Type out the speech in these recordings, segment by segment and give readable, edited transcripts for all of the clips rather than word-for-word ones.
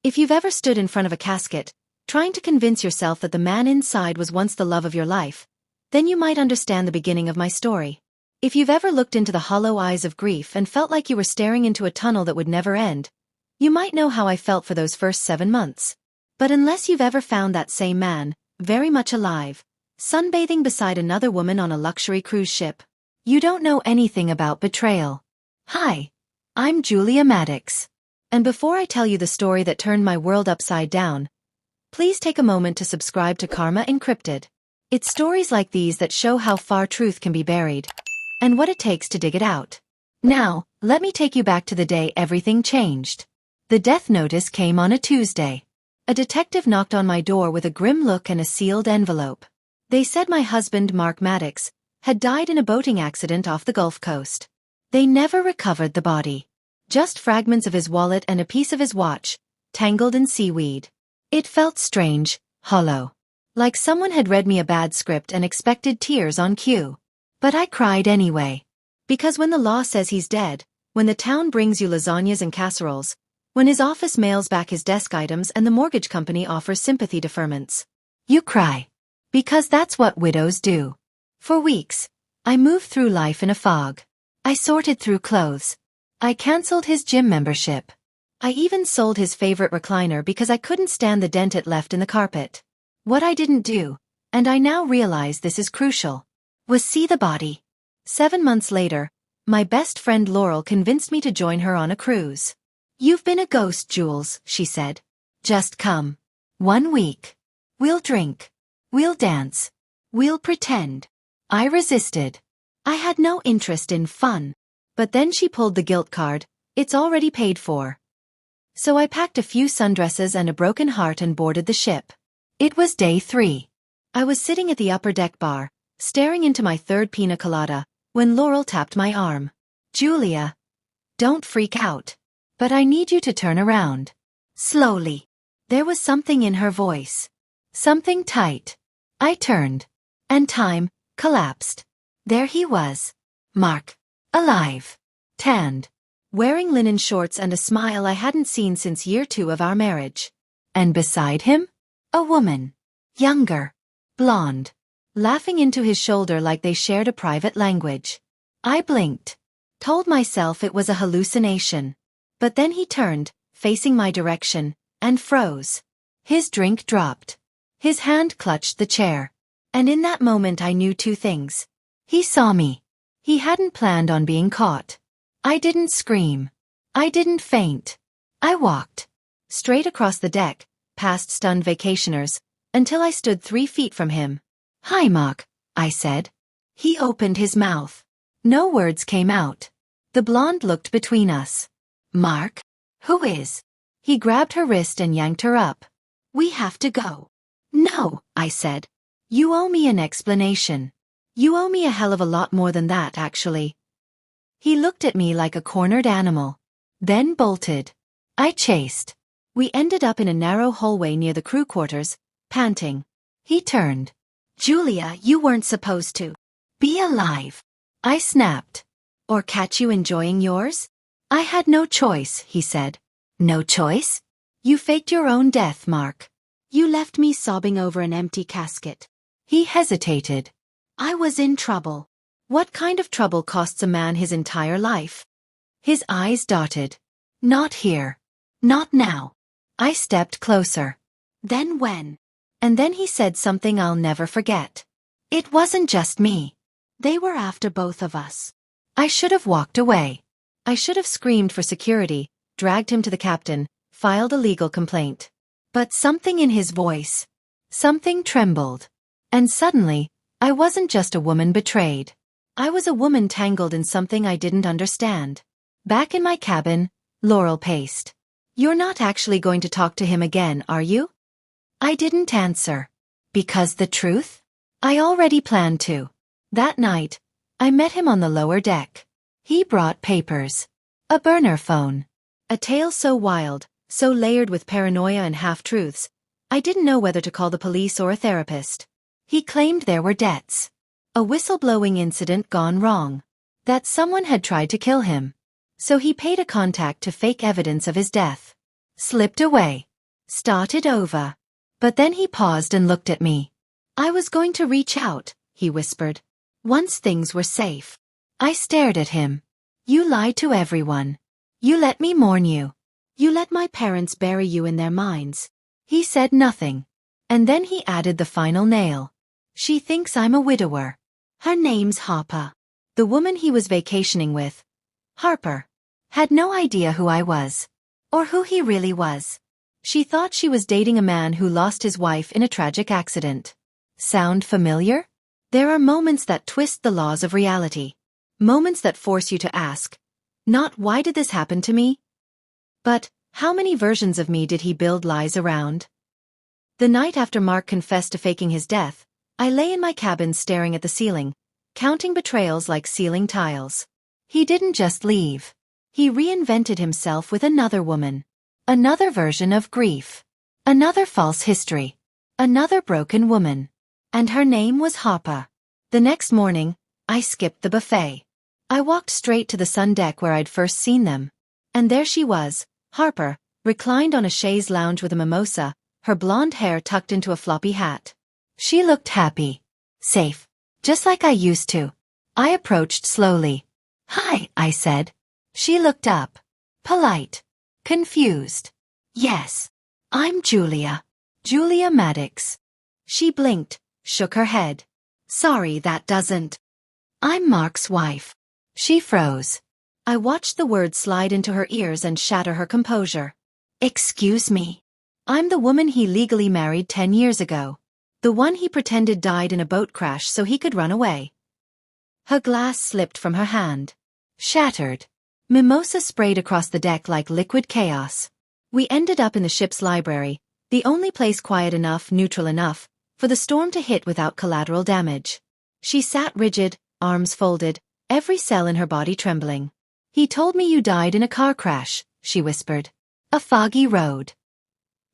If you've ever stood in front of a casket, trying to convince yourself that the man inside was once the love of your life, then you might understand the beginning of my story. If you've ever looked into the hollow eyes of grief and felt like you were staring into a tunnel that would never end, you might know how I felt for those first 7 months. But unless you've ever found that same man, very much alive, sunbathing beside another woman on a luxury cruise ship, you don't know anything about betrayal. Hi, I'm Julia Maddox. And before I tell you the story that turned my world upside down, please take a moment to subscribe to Karma Encrypted. It's stories like these that show how far truth can be buried, and what it takes to dig it out. Now, let me take you back to the day everything changed. The death notice came on a Tuesday. A detective knocked on my door with a grim look and a sealed envelope. They said my husband, Mark Maddox, had died in a boating accident off the Gulf Coast. They never recovered the body. Just fragments of his wallet and a piece of his watch, tangled in seaweed. It felt strange, hollow. Like someone had read me a bad script and expected tears on cue. But I cried anyway. Because when the law says he's dead, when the town brings you lasagnas and casseroles, when his office mails back his desk items and the mortgage company offers sympathy deferments, you cry. Because that's what widows do. For weeks, I moved through life in a fog. I sorted through clothes. I canceled his gym membership. I even sold his favorite recliner because I couldn't stand the dent it left in the carpet. What I didn't do, and I now realize this is crucial, was see the body. 7 months later, my best friend Laurel convinced me to join her on a cruise. "You've been a ghost, Jules," she said. "Just come. 1 week. We'll drink. We'll dance. We'll pretend." I resisted. I had no interest in fun. But then she pulled the guilt card. "It's already paid for." So I packed a few sundresses and a broken heart and boarded the ship. It was day 3. I was sitting at the upper deck bar, staring into my third pina colada, when Laurel tapped my arm. "Julia, don't freak out. But I need you to turn around." Slowly. There was something in her voice. Something tight. I turned. And time collapsed. There he was. Mark. Alive. Tanned. Wearing linen shorts and a smile I hadn't seen since year 2 of our marriage. And beside him? A woman. Younger. Blonde. Laughing into his shoulder like they shared a private language. I blinked. Told myself it was a hallucination. But then he turned, facing my direction, and froze. His drink dropped. His hand clutched the chair. And in that moment I knew 2 things. He saw me. He hadn't planned on being caught. I didn't scream. I didn't faint. I walked. Straight across the deck, past stunned vacationers, until I stood 3 feet from him. "Hi, Mark," I said. He opened his mouth. No words came out. The blonde looked between us. "Mark? Who is?" He grabbed her wrist and yanked her up. "We have to go." "No," I said. "You owe me an explanation. You owe me a hell of a lot more than that, actually." He looked at me like a cornered animal. Then bolted. I chased. We ended up in a narrow hallway near the crew quarters, panting. He turned. "Julia, you weren't supposed to be alive," I snapped. "Or catch you enjoying yours?" "I had no choice," he said. "No choice?" "You faked your own death, Mark. You left me sobbing over an empty casket." He hesitated. I was in trouble. What kind of trouble costs a man his entire life? His eyes darted. "Not here. Not now." I stepped closer. "Then when?" And then he said something I'll never forget. "It wasn't just me. They were after both of us." I should have walked away. I should have screamed for security, dragged him to the captain, filed a legal complaint. But something in his voice. Something trembled. And suddenly, I wasn't just a woman betrayed. I was a woman tangled in something I didn't understand. Back in my cabin, Laurel paced. "You're not actually going to talk to him again, are you?" I didn't answer. Because the truth? I already planned to. That night, I met him on the lower deck. He brought papers. A burner phone. A tale so wild, so layered with paranoia and half-truths, I didn't know whether to call the police or a therapist. He claimed there were debts. A whistleblowing incident gone wrong. That someone had tried to kill him. So he paid a contact to fake evidence of his death. Slipped away. Started over. But then he paused and looked at me. I was going to reach out, he whispered. Once things were safe. I stared at him. You lied to everyone. You let me mourn you. You let my parents bury you in their minds. He said nothing. And then he added the final nail. She thinks I'm a widower. Her name's Harper. The woman he was vacationing with, Harper, had no idea who I was. Or who he really was. She thought she was dating a man who lost his wife in a tragic accident. Sound familiar? There are moments that twist the laws of reality. Moments that force you to ask, not why did this happen to me? But, how many versions of me did he build lies around? The night after Mark confessed to faking his death, I lay in my cabin staring at the ceiling, counting betrayals like ceiling tiles. He didn't just leave. He reinvented himself with another woman. Another version of grief. Another false history. Another broken woman. And her name was Harper. The next morning, I skipped the buffet. I walked straight to the sun deck where I'd first seen them. And there she was, Harper, reclined on a chaise lounge with a mimosa, her blonde hair tucked into a floppy hat. She looked happy. Safe. Just like I used to. I approached slowly. Hi, I said. She looked up. Polite. Confused. Yes. I'm Julia. Julia Maddox. She blinked, shook her head. Sorry, that doesn't. I'm Mark's wife. She froze. I watched the words slide into her ears and shatter her composure. Excuse me. I'm the woman he legally married 10 years ago. The one he pretended died in a boat crash so he could run away. Her glass slipped from her hand. Shattered. Mimosa sprayed across the deck like liquid chaos. We ended up in the ship's library, the only place quiet enough, neutral enough, for the storm to hit without collateral damage. She sat rigid, arms folded, every cell in her body trembling. He told me you died in a car crash, she whispered. A foggy road.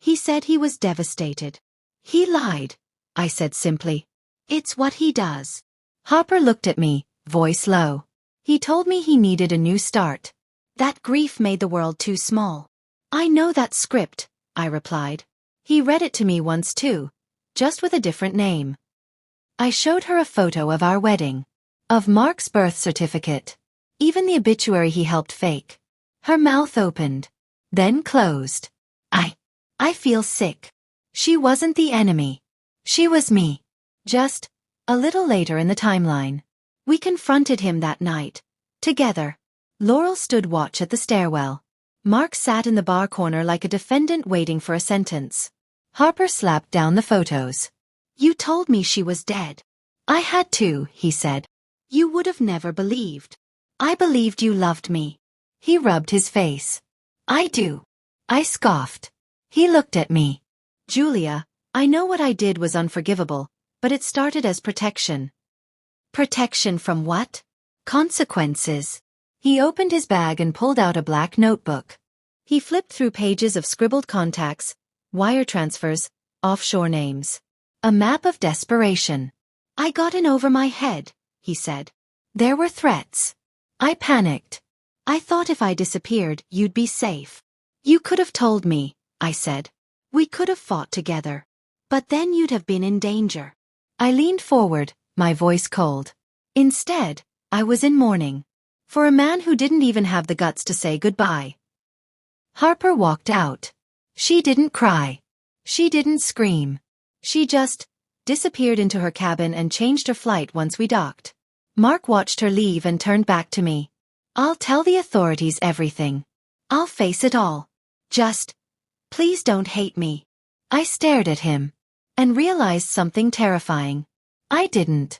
He said he was devastated. He lied, I said simply. It's what he does. Harper looked at me, voice low. He told me he needed a new start. That grief made the world too small. I know that script, I replied. He read it to me once too, just with a different name. I showed her a photo of our wedding. Of Mark's birth certificate. Even the obituary he helped fake. Her mouth opened. Then closed. I feel sick. She wasn't the enemy. She was me. Just a little later in the timeline. We confronted him that night. Together. Laurel stood watch at the stairwell. Mark sat in the bar corner like a defendant waiting for a sentence. Harper slapped down the photos. You told me she was dead. I had to, he said. You would have never believed. I believed you loved me. He rubbed his face. I do. I scoffed. He looked at me. Julia, I know what I did was unforgivable, but it started as protection. Protection from what? Consequences. He opened his bag and pulled out a black notebook. He flipped through pages of scribbled contacts, wire transfers, offshore names. A map of desperation. I got in over my head, he said. There were threats. I panicked. I thought if I disappeared, you'd be safe. You could have told me, I said. We could have fought together. But then you'd have been in danger. I leaned forward, my voice cold. Instead, I was in mourning. For a man who didn't even have the guts to say goodbye. Harper walked out. She didn't cry. She didn't scream. She just disappeared into her cabin and changed her flight once we docked. Mark watched her leave and turned back to me. I'll tell the authorities everything. I'll face it all. Just, please don't hate me. I stared at him. And realized something terrifying. I didn't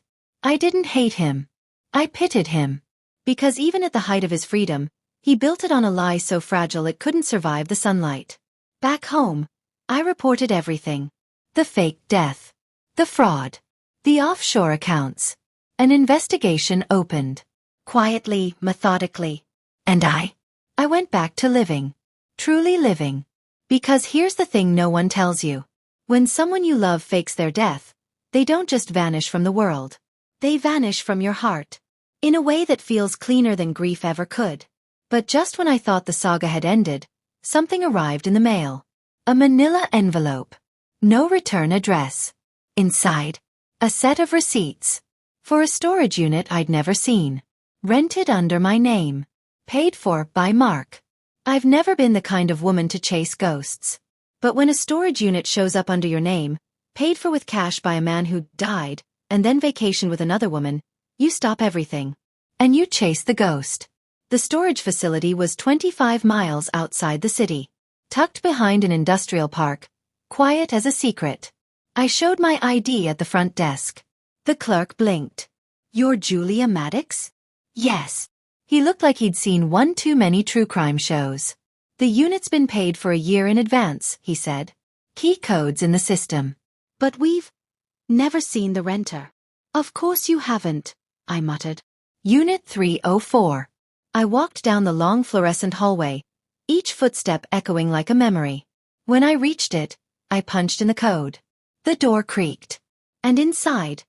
hate him. I pitied him. Because even at the height of his freedom, he built it on a lie so fragile it couldn't survive the sunlight. Back home, I reported everything. The fake death. The fraud. The offshore accounts. An investigation opened. Quietly, methodically. And I went back to living. Truly living. Because here's the thing no one tells you. When someone you love fakes their death, they don't just vanish from the world. They vanish from your heart. In a way that feels cleaner than grief ever could. But just when I thought the saga had ended, something arrived in the mail. A manila envelope. No return address. Inside, a set of receipts. For a storage unit I'd never seen. Rented under my name. Paid for by Mark. I've never been the kind of woman to chase ghosts. But when a storage unit shows up under your name, paid for with cash by a man who died, and then vacationed with another woman, you stop everything. And you chase the ghost. The storage facility was 25 miles outside the city. Tucked behind an industrial park. Quiet as a secret. I showed my ID at the front desk. The clerk blinked. "You're Julia Maddox?" "Yes." He looked like he'd seen one too many true crime shows. "The unit's been paid for a year in advance," he said. "Key codes in the system." "But we've never seen the renter." "Of course you haven't," I muttered. Unit 304. I walked down the long fluorescent hallway, each footstep echoing like a memory. When I reached it, I punched in the code. The door creaked. And inside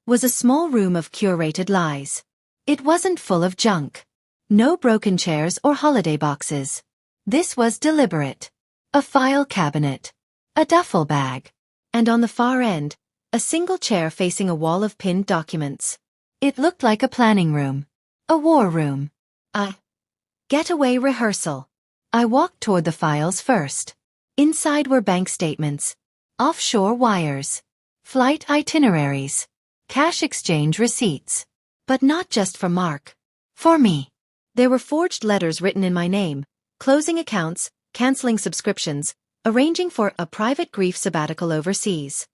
was a small room of curated lies. It wasn't full of junk. No broken chairs or holiday boxes. This was deliberate. A file cabinet. A duffel bag. And on the far end, a single chair facing a wall of pinned documents. It looked like a planning room. A war room. A getaway rehearsal. I walked toward the files first. Inside were bank statements, offshore wires, flight itineraries, cash exchange receipts. But not just for Mark. For me. There were forged letters written in my name, closing accounts, canceling subscriptions, arranging for a private grief sabbatical overseas.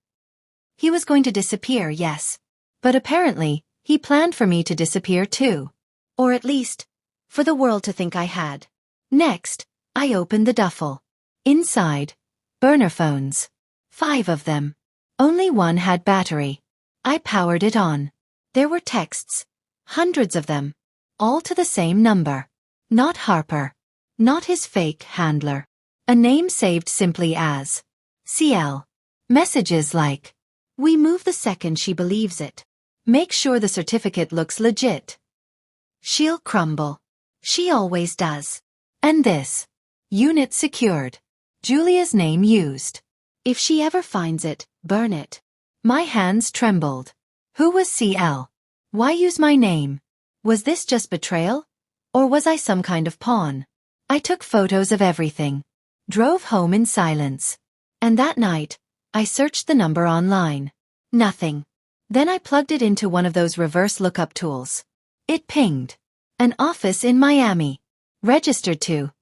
He was going to disappear, yes. But apparently, he planned for me to disappear too. Or at least, for the world to think I had. Next, I opened the duffel. Inside, burner phones. 5 of them. Only one had battery. I powered it on. There were texts. Hundreds of them. All to the same number. Not Harper. Not his fake handler. A name saved simply as CL. Messages like, "We move the second she believes it. Make sure the certificate looks legit. She'll crumble. She always does." And this. Unit secured. Julia's name used. If she ever finds it, burn it. My hands trembled. Who was CL? Why use my name? Was this just betrayal? Or was I some kind of pawn? I took photos of everything. Drove home in silence. And that night, I searched the number online. Nothing. Then I plugged it into one of those reverse lookup tools. It pinged. An office in Miami. Registered to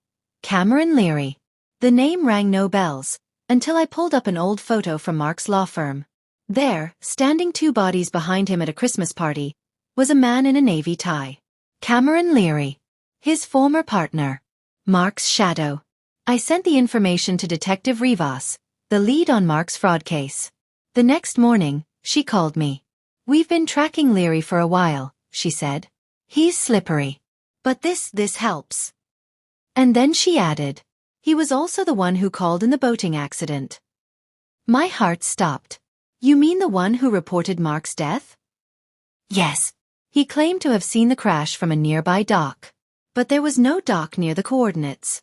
Cameron Leary. The name rang no bells, until I pulled up an old photo from Mark's law firm. There, standing 2 bodies behind him at a Christmas party, was a man in a navy tie. Cameron Leary. His former partner. Mark's shadow. I sent the information to Detective Rivas, the lead on Mark's fraud case. The next morning, she called me. "We've been tracking Leary for a while," she said. "He's slippery. But this helps." And then she added, "He was also the one who called in the boating accident." My heart stopped. "You mean the one who reported Mark's death?" "Yes." He claimed to have seen the crash from a nearby dock. But there was no dock near the coordinates.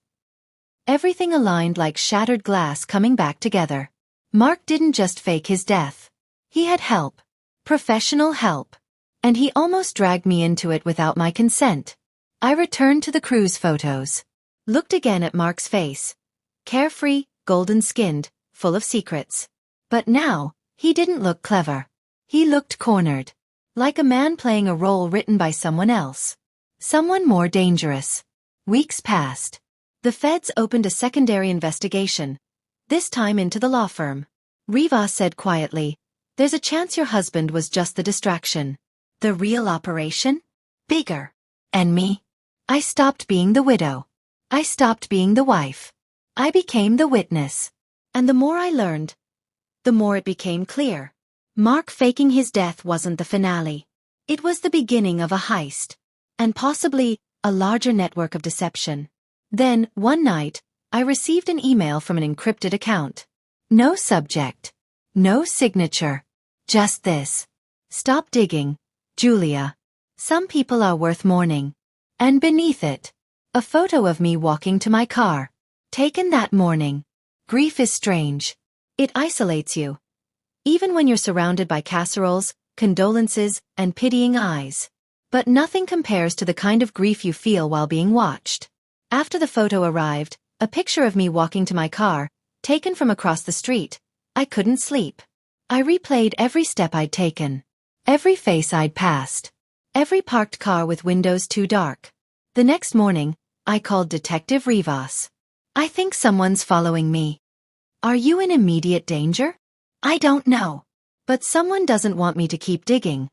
Everything aligned like shattered glass coming back together. Mark didn't just fake his death. He had help. Professional help. And he almost dragged me into it without my consent. I returned to the cruise photos. Looked again at Mark's face. Carefree, golden-skinned, full of secrets. But now, he didn't look clever. He looked cornered. Like a man playing a role written by someone else. Someone more dangerous. Weeks passed. The feds opened a secondary investigation. This time into the law firm. Rivas said quietly, "There's a chance your husband was just the distraction. The real operation? Bigger. And me? I stopped being the widow. I stopped being the wife. I became the witness. And the more I learned, the more it became clear. Mark faking his death wasn't the finale. It was the beginning of a heist. And possibly, a larger network of deception. Then, one night, I received an email from an encrypted account. No subject. No signature. Just this. "Stop digging, Julia. Some people are worth mourning." And beneath it, a photo of me walking to my car. Taken that morning. Grief is strange. It isolates you. Even when you're surrounded by casseroles, condolences, and pitying eyes. But nothing compares to the kind of grief you feel while being watched. After the photo arrived, a picture of me walking to my car, taken from across the street, I couldn't sleep. I replayed every step I'd taken. Every face I'd passed. Every parked car with windows too dark. The next morning, I called Detective Rivas. I think someone's following me. Are you in immediate danger? I don't know. But someone doesn't want me to keep digging.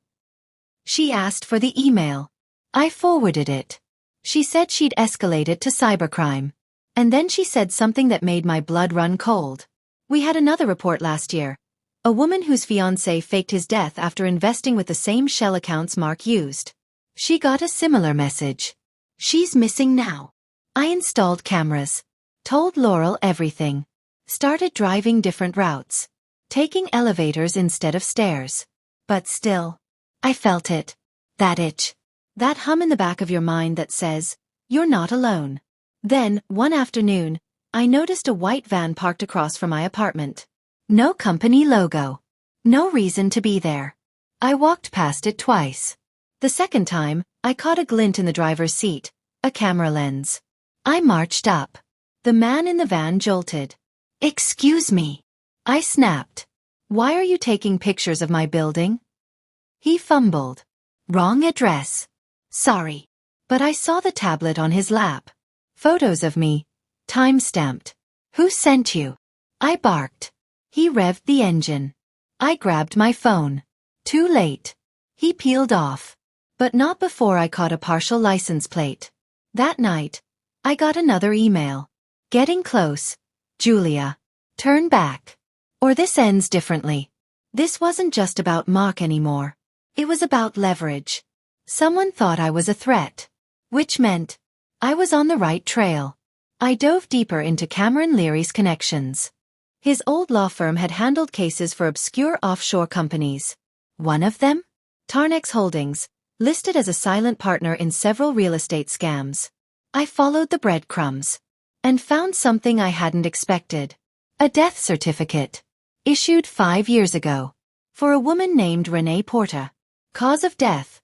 She asked for the email. I forwarded it. She said she'd escalate it to cybercrime. And then she said something that made my blood run cold. We had another report last year. A woman whose fiancé faked his death after investing with the same shell accounts Mark used. She got a similar message. She's missing now. I installed cameras. Told Laurel everything. Started driving different routes. Taking elevators instead of stairs. But still, I felt it. That itch. That hum in the back of your mind that says, you're not alone. Then, one afternoon, I noticed a white van parked across from my apartment. No company logo. No reason to be there. I walked past it twice. The second time, I caught a glint in the driver's seat, a camera lens. I marched up. The man in the van jolted. Excuse me. I snapped. Why are you taking pictures of my building? He fumbled. Wrong address. Sorry. But I saw the tablet on his lap. Photos of me. Time-stamped. Who sent you? I barked. He revved the engine. I grabbed my phone. Too late. He peeled off. But not before I caught a partial license plate. That night, I got another email. Getting close. Julia. Turn back. Or this ends differently. This wasn't just about Mark anymore. It was about leverage. Someone thought I was a threat. Which meant I was on the right trail. I dove deeper into Cameron Leary's connections. His old law firm had handled cases for obscure offshore companies. One of them? Tarnex Holdings, listed as a silent partner in several real estate scams. I followed the breadcrumbs. And found something I hadn't expected. A death certificate. Issued 5 years ago. For a woman named Renee Porta. Cause of death.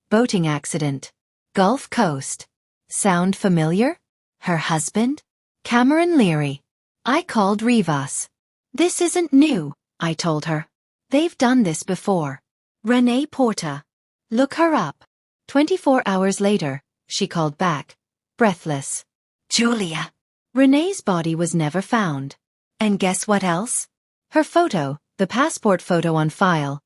Boating accident. Gulf Coast. Sound familiar? Her husband? Cameron Leary. I called Rivas. This isn't new, I told her. They've done this before. Renee Porta. Look her up. 24 hours later, she called back. Breathless. Julia. Renee's body was never found. And guess what else? Her photo, the passport photo on file,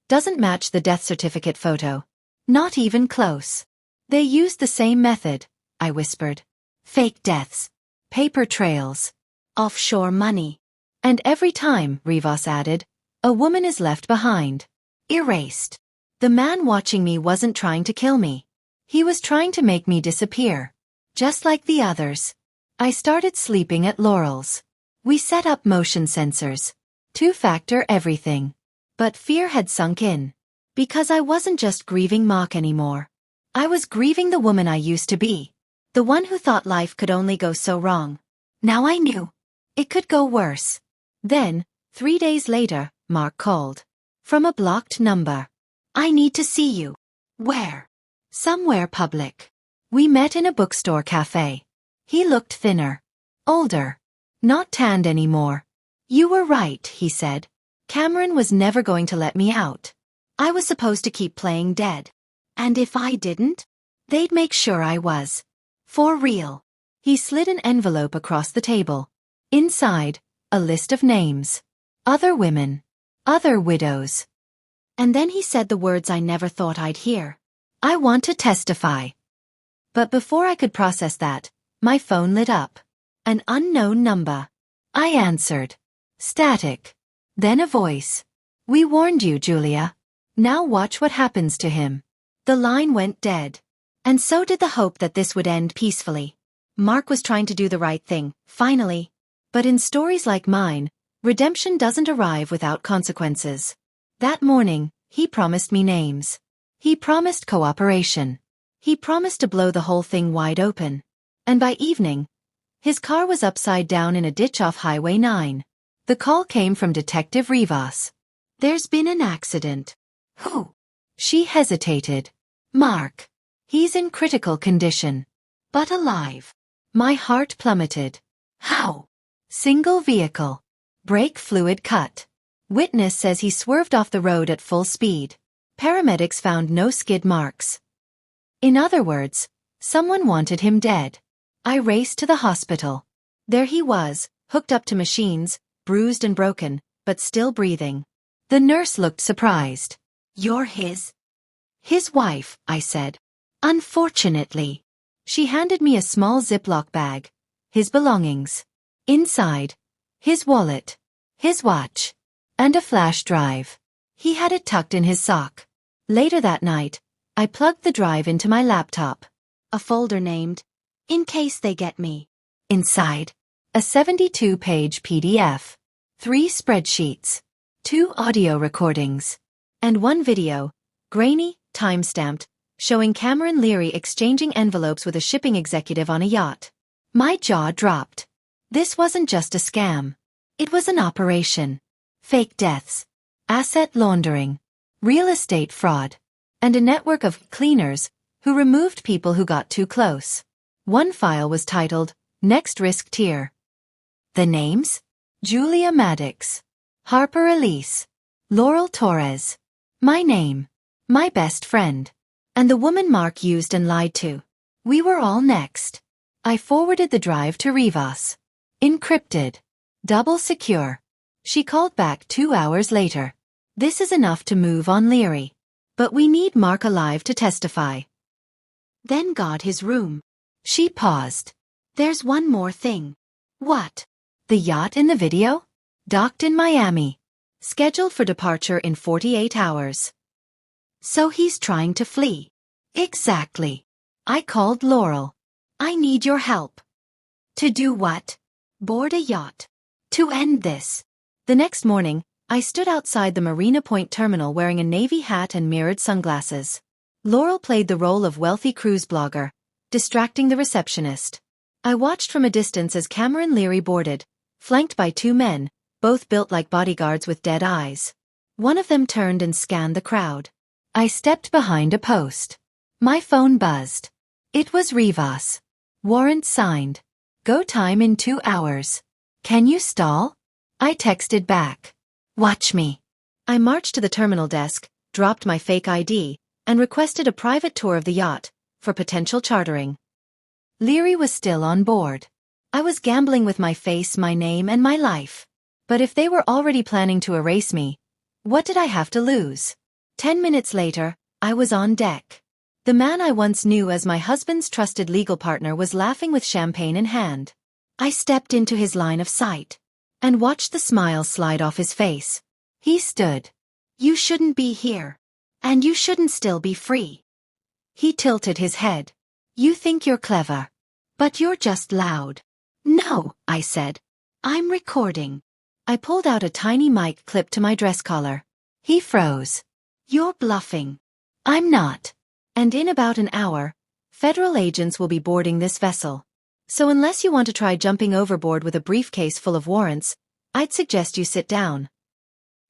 doesn't match the death certificate photo. Not even close. They used the same method, I whispered. Fake deaths. Paper trails. Offshore money. And every time, Rivas added, a woman is left behind. Erased. The man watching me wasn't trying to kill me. He was trying to make me disappear. Just like the others. I started sleeping at Laurel's. We set up motion sensors. Two-factor everything. But fear had sunk in. Because I wasn't just grieving Mark anymore. I was grieving the woman I used to be. The one who thought life could only go so wrong. Now I knew. It could go worse. Then, 3 days later, Mark called. From a blocked number. I need to see you. Where? Somewhere public. We met in a bookstore cafe. He looked thinner. Older. Not tanned anymore. You were right, he said. Cameron was never going to let me out. I was supposed to keep playing dead. And if I didn't, they'd make sure I was. For real. He slid an envelope across the table. Inside, a list of names. Other women. Other widows. And then he said the words I never thought I'd hear. I want to testify. But before I could process that, my phone lit up. An unknown number. I answered. Static. Then a voice. We warned you, Julia. Now watch what happens to him. The line went dead. And so did the hope that this would end peacefully. Mark was trying to do the right thing, finally. But in stories like mine, redemption doesn't arrive without consequences. That morning, he promised me names. He promised cooperation. He promised to blow the whole thing wide open. And by evening, His car was upside down in a ditch off Highway 9. The call came from Detective Rivas. "There's been an accident." "Who?" She hesitated. "Mark. He's in critical condition. But alive." My heart plummeted. "How?" "Single vehicle. Brake fluid cut. Witness says he swerved off the road at full speed. Paramedics found no skid marks." In other words, someone wanted him dead. I raced to the hospital. There he was, hooked up to machines, bruised and broken, but still breathing. The nurse looked surprised. "You're his wife," I said. "Unfortunately." She handed me a small Ziploc bag. His belongings. Inside, his wallet, his watch, and a flash drive. He had it tucked in his sock. Later that night, I plugged the drive into my laptop. A folder named, "In Case They Get Me." Inside, a 72-page PDF, 3 spreadsheets, 2 audio recordings, and 1 video, grainy, time-stamped, showing Cameron Leary exchanging envelopes with a shipping executive on a yacht. My jaw dropped. This wasn't just a scam. It was an operation. Fake deaths, asset laundering, real estate fraud, and a network of cleaners who removed people who got too close. One file was titled, "Next Risk Tier." The names? Julia Maddox, Harper Elise, Laurel Torres. My name. My best friend. And the woman Mark used and lied to. We were all next. I forwarded the drive to Rivas. Encrypted. Double secure. She called back 2 hours later. "This is enough to move on Leary. But we need Mark alive to testify." Then got his room. She paused. "There's one more thing." "What?" "The yacht in the video? Docked in Miami. Scheduled for departure in 48 hours. So he's trying to flee." "Exactly." I called Laurel. "I need your help." "To do what?" "Board a yacht. To end this." The next morning, I stood outside the Marina Point terminal wearing a navy hat and mirrored sunglasses. Laurel played the role of wealthy cruise blogger, distracting the receptionist. I watched from a distance as Cameron Leary boarded, flanked by 2 men, both built like bodyguards with dead eyes. One of them turned and scanned the crowd. I stepped behind a post. My phone buzzed. It was Rivas. "Warrant signed. Go time in 2 hours. Can you stall?" I texted back. "Watch me." I marched to the terminal desk, dropped my fake ID, and requested a private tour of the yacht, for potential chartering. Leary was still on board. I was gambling with my face, my name, and my life. But if they were already planning to erase me, what did I have to lose? 10 minutes later, I was on deck. The man I once knew as my husband's trusted legal partner was laughing with champagne in hand. I stepped into his line of sight and watched the smile slide off his face. He stood. "You shouldn't be here. And you shouldn't still be free." He tilted his head. "You think you're clever. But you're just loud." "No," I said. "I'm recording." I pulled out a tiny mic clipped to my dress collar. He froze. "You're bluffing." "I'm not. And in about an hour, federal agents will be boarding this vessel. So unless you want to try jumping overboard with a briefcase full of warrants, I'd suggest you sit down."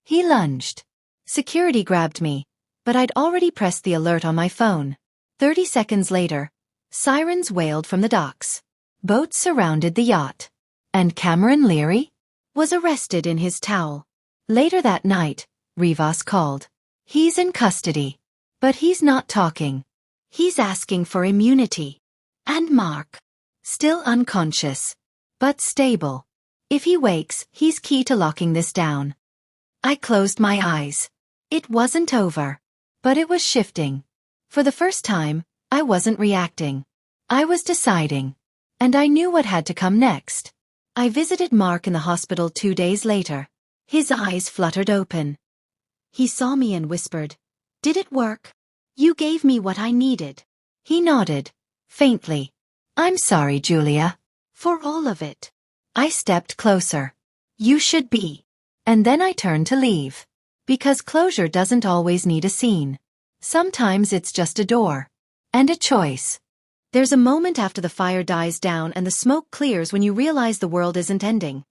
He lunged. Security grabbed me, but I'd already pressed the alert on my phone. 30 seconds later, sirens wailed from the docks. Boats surrounded the yacht. And Cameron Leary was arrested in his towel. Later that night, Rivas called. "He's in custody. But he's not talking. He's asking for immunity." And Mark. Still unconscious. But stable. If he wakes, he's key to locking this down. I closed my eyes. It wasn't over. But it was shifting. For the first time, I wasn't reacting. I was deciding. And I knew what had to come next. I visited Mark in the hospital 2 days later. His eyes fluttered open. He saw me and whispered, "Did it work? You gave me what I needed." He nodded, faintly. "I'm sorry, Julia. For all of it." I stepped closer. "You should be." And then I turned to leave. Because closure doesn't always need a scene. Sometimes it's just a door. And a choice. There's a moment after the fire dies down and the smoke clears when you realize the world isn't ending.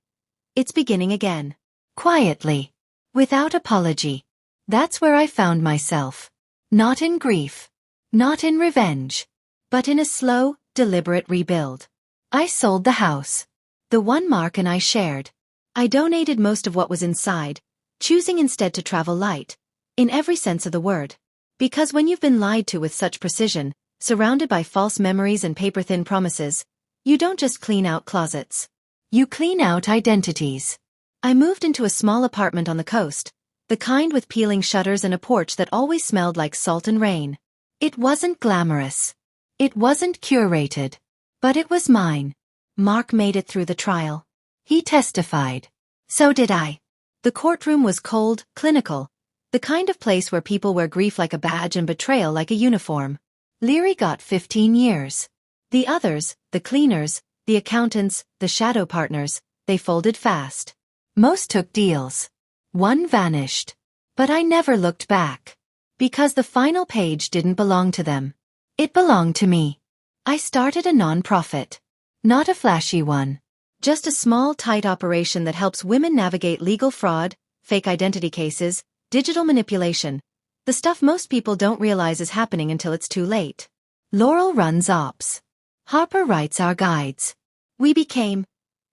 It's beginning again. Quietly. Without apology. That's where I found myself. Not in grief. Not in revenge. But in a slow, deliberate rebuild. I sold the house. The one Mark and I shared. I donated most of what was inside, choosing instead to travel light. In every sense of the word. Because when you've been lied to with such precision, surrounded by false memories and paper-thin promises, you don't just clean out closets. You clean out identities. I moved into a small apartment on the coast, the kind with peeling shutters and a porch that always smelled like salt and rain. It wasn't glamorous. It wasn't curated. But it was mine. Mark made it through the trial. He testified. So did I. The courtroom was cold, clinical. The kind of place where people wear grief like a badge and betrayal like a uniform. Leary got 15 years. The others, the cleaners, the accountants, the shadow partners, they folded fast. Most took deals. One vanished. But I never looked back. Because the final page didn't belong to them. It belonged to me. I started a non-profit. Not a flashy one. Just a small, tight operation that helps women navigate legal fraud, fake identity cases, digital manipulation. The stuff most people don't realize is happening until it's too late. Laurel runs ops. Harper writes our guides. We became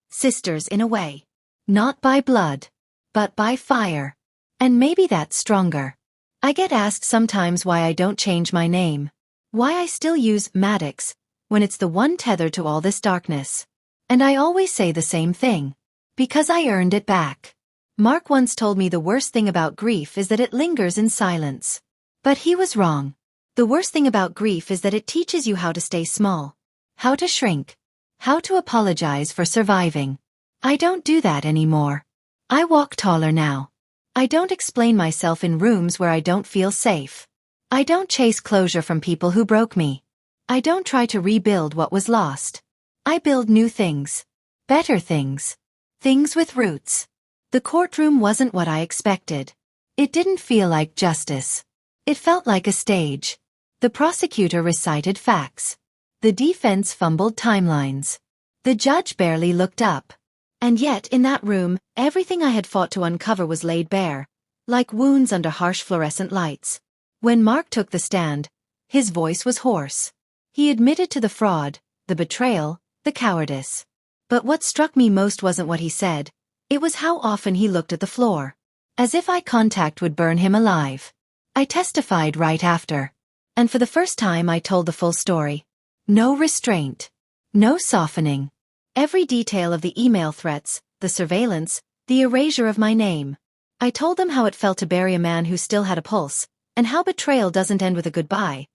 sisters in a way. Not by blood, but by fire. And maybe that's stronger. I get asked sometimes why I don't change my name. Why I still use Maddox, when it's the one tether to all this darkness. And I always say the same thing. Because I earned it back. Mark once told me the worst thing about grief is that it lingers in silence. But he was wrong. The worst thing about grief is that it teaches you how to stay small. How to shrink. How to apologize for surviving. I don't do that anymore. I walk taller now. I don't explain myself in rooms where I don't feel safe. I don't chase closure from people who broke me. I don't try to rebuild what was lost. I build new things. Better things. Things with roots. The courtroom wasn't what I expected. It didn't feel like justice. It felt like a stage. The prosecutor recited facts. The defense fumbled timelines. The judge barely looked up. And yet, in that room, everything I had fought to uncover was laid bare, like wounds under harsh fluorescent lights. When Mark took the stand, his voice was hoarse. He admitted to the fraud, the betrayal, the cowardice. But what struck me most wasn't what he said. It was how often he looked at the floor. As if eye contact would burn him alive. I testified right after. And for the first time I told the full story. No restraint. No softening. Every detail of the email threats, the surveillance, the erasure of my name. I told them how it felt to bury a man who still had a pulse, and how betrayal doesn't end with a goodbye.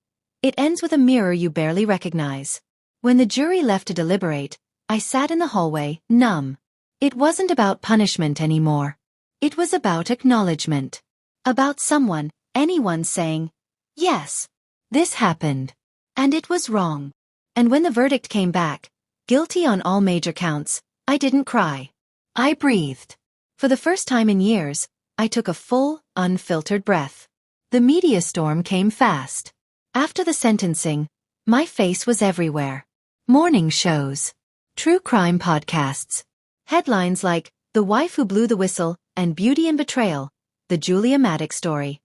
It ends with a mirror you barely recognize. When the jury left to deliberate, I sat in the hallway, numb. It wasn't about punishment anymore. It was about acknowledgement. About someone, anyone saying, yes, this happened. And it was wrong. And when the verdict came back, guilty on all major counts, I didn't cry. I breathed. For the first time in years, I took a full, unfiltered breath. The media storm came fast. After the sentencing, my face was everywhere. Morning shows. True crime podcasts. Headlines like, The Wife Who Blew the Whistle, and Beauty and Betrayal, the Julia Maddox story.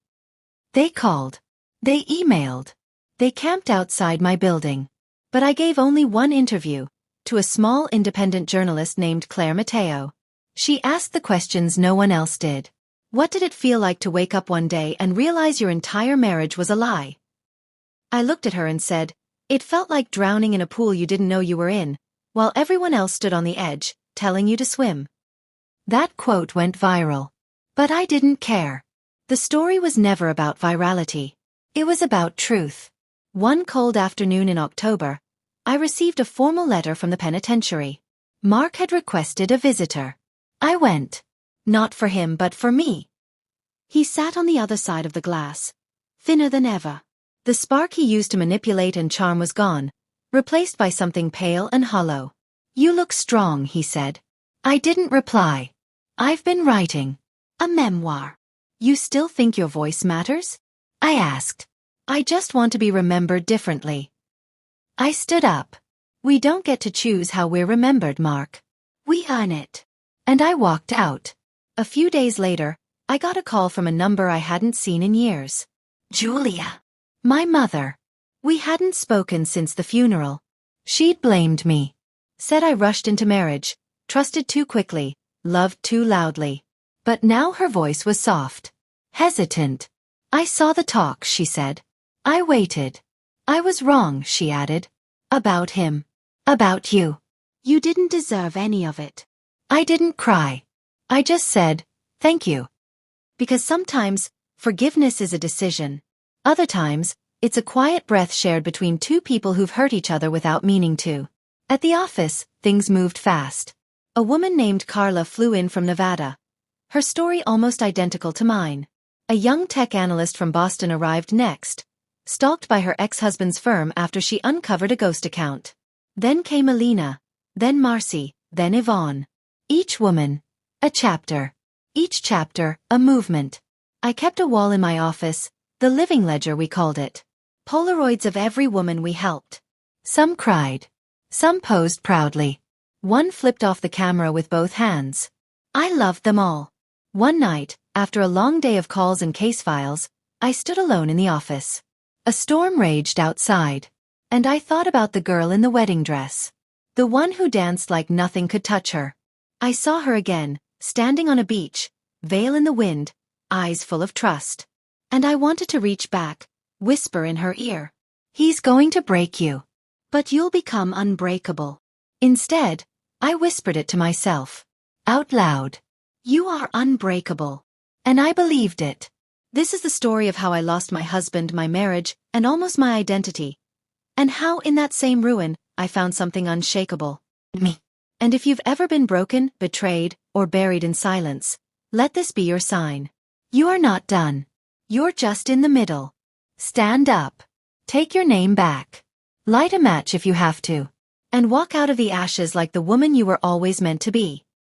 They called. They emailed. They camped outside my building. But I gave only one interview, to a small independent journalist named Claire Mateo. She asked the questions no one else did. What did it feel like to wake up one day and realize your entire marriage was a lie? I looked at her and said, it felt like drowning in a pool you didn't know you were in, while everyone else stood on the edge, telling you to swim. That quote went viral. But I didn't care. The story was never about virality. It was about truth. One cold afternoon in October, I received a formal letter from the penitentiary. Mark had requested a visitor. I went. Not for him but for me. He sat on the other side of the glass, thinner than ever. The spark he used to manipulate and charm was gone, replaced by something pale and hollow. You look strong, he said. I didn't reply. I've been writing. A memoir. You still think your voice matters? I asked. I just want to be remembered differently. I stood up. We don't get to choose how we're remembered, Mark. We earn it. And I walked out. A few days later, I got a call from a number I hadn't seen in years. Julia. My mother. We hadn't spoken since the funeral. She'd blamed me. Said I rushed into marriage, trusted too quickly, loved too loudly. But now her voice was soft. Hesitant. I saw the talk, she said. I waited. I was wrong, she added. About him. About you. You didn't deserve any of it. I didn't cry. I just said, thank you. Because sometimes, forgiveness is a decision. Other times, it's a quiet breath shared between two people who've hurt each other without meaning to. At the office, things moved fast. A woman named Carla flew in from Nevada. Her story almost identical to mine. A young tech analyst from Boston arrived next, stalked by her ex-husband's firm after she uncovered a ghost account. Then came Alina, then Marcy, then Yvonne. Each woman, a chapter. Each chapter, a movement. I kept a wall in my office, the living ledger we called it. Polaroids of every woman we helped. Some cried. Some posed proudly. One flipped off the camera with both hands. I loved them all. One night, after a long day of calls and case files, I stood alone in the office. A storm raged outside. And I thought about the girl in the wedding dress. The one who danced like nothing could touch her. I saw her again, standing on a beach, veil in the wind, eyes full of trust. And I wanted to reach back, whisper in her ear. He's going to break you. But you'll become unbreakable. Instead, I whispered it to myself. Out loud. You are unbreakable. And I believed it. This is the story of how I lost my husband, my marriage, and almost my identity. And how in that same ruin, I found something unshakable. Me. And if you've ever been broken, betrayed, or buried in silence, let this be your sign. You are not done. You're just in the middle. Stand up. Take your name back. Light a match if you have to. And walk out of the ashes like the woman you were always meant to be.